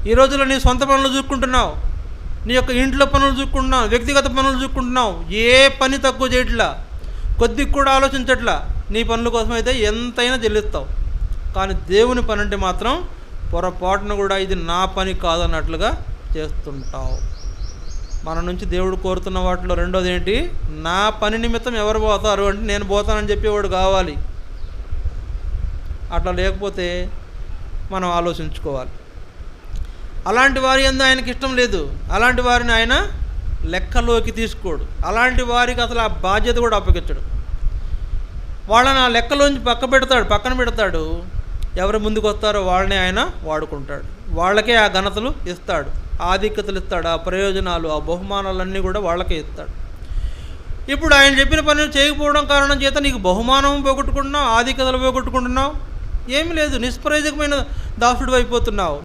ఈ రోజుల్లో నీ సొంత పనులు చూసుకుంటున్నావు, నీ యొక్క ఇంట్లో పనులు చూసుకుంటున్నావు, వ్యక్తిగత పనులు చూసుకుంటున్నావు. ఏ పని తక్కువ చేయట్లా, కొద్దిగా కూడా ఆలోచించట్లా. నీ పనుల కోసం అయితే ఎంతైనా చెల్లిస్తావు. కానీ దేవుని పని అంటే మాత్రం పొరపాటున కూడా ఇది నా పని కాదన్నట్లుగా చేస్తుంటావు. మన నుంచి దేవుడు కోరుతున్న వాటిలో రెండోది ఏంటి? నా పని నిమిత్తం ఎవరు పోతారు అంటే నేను పోతానని చెప్పేవాడు కావాలి. అట్లా లేకపోతే మనం ఆలోచించుకోవాలి. అలాంటి వారి యందు ఆయనకి ఇష్టం లేదు. అలాంటి వారిని ఆయన లెక్కలోకి తీసుకోడు. అలాంటి వారికి అసలు ఆ బాధ్యత కూడా అప్పగించడు. వాళ్ళని ఆ లెక్కలోంచి పక్కన పెడతాడు. ఎవరు ముందుకు వస్తారో వాళ్ళని ఆయన వాడుకుంటాడు. వాళ్ళకే ఆ ఘనతలు ఇస్తాడు, ఆధిక్యతలు ఇస్తాడు, ఆ ప్రయోజనాలు, ఆ బహుమానాలన్నీ కూడా వాళ్ళకే ఇస్తాడు. ఇప్పుడు ఆయన చెప్పిన పని చేయకపోవడం కారణం చేత నీకు బహుమానం పోగొట్టుకుంటున్నావు, ఆధిక్యతలు పోగొట్టుకుంటున్నావు. ఏమి లేదు, నిష్ప్రయోజకమైన దాసుడు అయిపోతున్నావు.